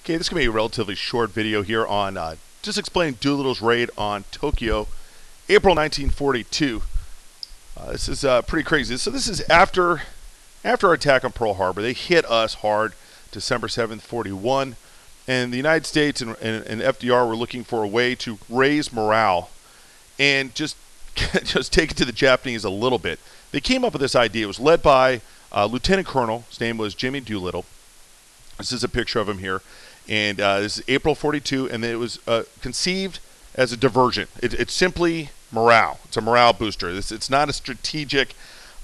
Okay, this is going to be a relatively short video here on just explaining Doolittle's raid on Tokyo, April 1942. This is pretty crazy. So this is after our attack on Pearl Harbor. They hit us hard December 7th, 41. And the United States and FDR were looking for a way to raise morale and just take it to the Japanese a little bit. They came up with this idea. It was led by Lieutenant Colonel. His name was Jimmy Doolittle. This is a picture of him here. And this is April 42, and it was conceived as a diversion. It's simply morale. It's a morale booster. It's not a strategic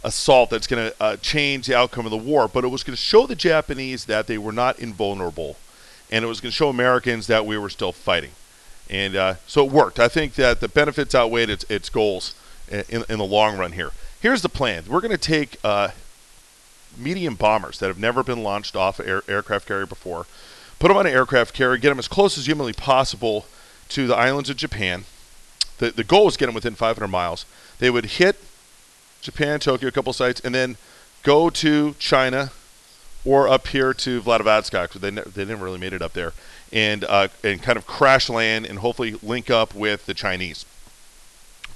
assault that's going to change the outcome of the war, but it was going to show the Japanese that they were not invulnerable, and it was going to show Americans that we were still fighting. And so it worked. I think that the benefits outweighed its goals in the long run here. Here's the plan. We're going to take medium bombers that have never been launched off an aircraft carrier before, put them on an aircraft carrier, get them as close as humanly possible to the islands of Japan. The goal was get them within 500 miles. They would hit Japan, Tokyo, a couple sites, and then go to China or up here to Vladivostok, because they never really made it up there, and kind of crash land and hopefully link up with the Chinese.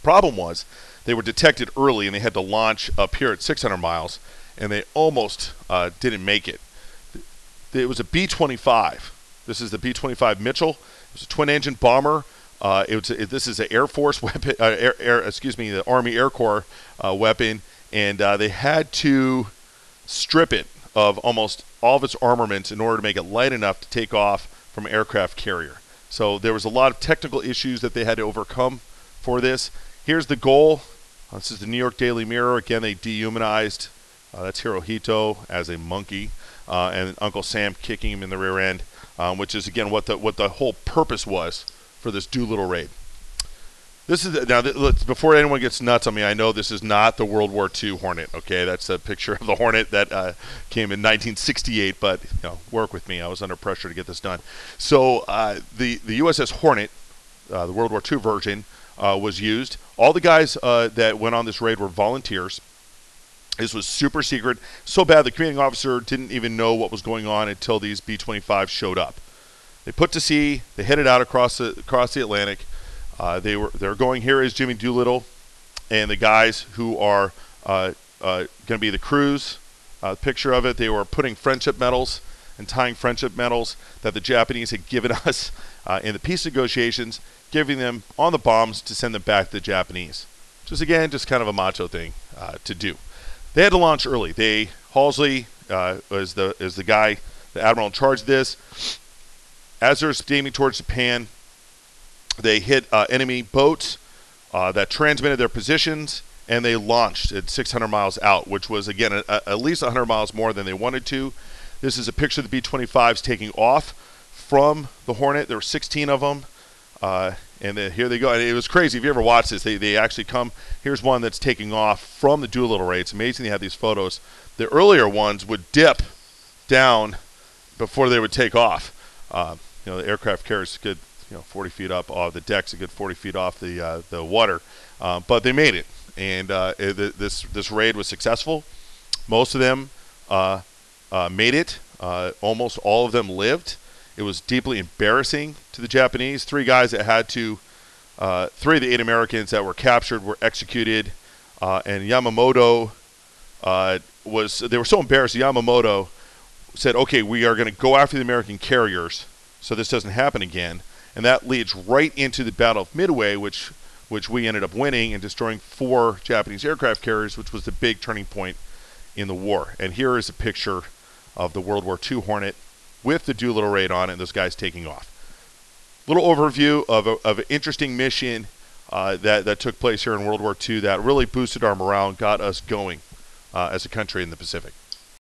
Problem was they were detected early, and they had to launch up here at 600 miles, and they almost didn't make it. It was a B-25. This is the B-25 Mitchell. It was a twin-engine bomber. This is an Air Force weapon, the Army Air Corps weapon, and they had to strip it of almost all of its armaments in order to make it light enough to take off from an aircraft carrier. So there was a lot of technical issues that they had to overcome for this. Here's the goal. This is the New York Daily Mirror. Again, they dehumanized. That's Hirohito as a monkey, and Uncle Sam kicking him in the rear end, which is again what the whole purpose was for this Doolittle raid. This is now before anyone gets nuts on me. I know this is not the World War II Hornet. Okay, that's a picture of the Hornet that came in 1968. But work with me. I was under pressure to get this done. So the USS Hornet, the World War II version, was used. All the guys that went on this raid were volunteers. This was super secret, so bad the commanding officer didn't even know what was going on until these B-25s showed up. They put to sea. They headed out across the Atlantic. They're going. Here is Jimmy Doolittle and the guys who are going to be the crews. Picture of it. They were putting friendship medals and tying friendship medals that the Japanese had given us in the peace negotiations, giving them on the bombs to send them back to the Japanese. Which is again just kind of a macho thing to do. They had to launch early. Halsey is the guy, the admiral in charge of this. As they're steaming towards Japan, they hit enemy boats that transmitted their positions, and they launched at 600 miles out, which was, again, at least 100 miles more than they wanted to. This is a picture of the B-25s taking off from the Hornet. There were 16 of them. And then here they go. And it was crazy. If you ever watch this, they actually come. Here's one that's taking off from the Doolittle raid. It's amazing they have these photos. The earlier ones would dip down before they would take off. The aircraft carriers good, 40 feet up off the decks, a good 40 feet off the water. But they made it, and this raid was successful. Most of them made it. Almost all of them lived. It was deeply embarrassing to the Japanese. 3 guys that had to, 3 of the 8 Americans that were captured were executed. And Yamamoto they were so embarrassed. Yamamoto said, okay, we are going to go after the American carriers so this doesn't happen again. And that leads right into the Battle of Midway, which we ended up winning and destroying 4 Japanese aircraft carriers, which was the big turning point in the war. And here is a picture of the World War II Hornet with the Doolittle raid on it, and those guys taking off. Little overview of an interesting mission that took place here in World War II that really boosted our morale and got us going as a country in the Pacific.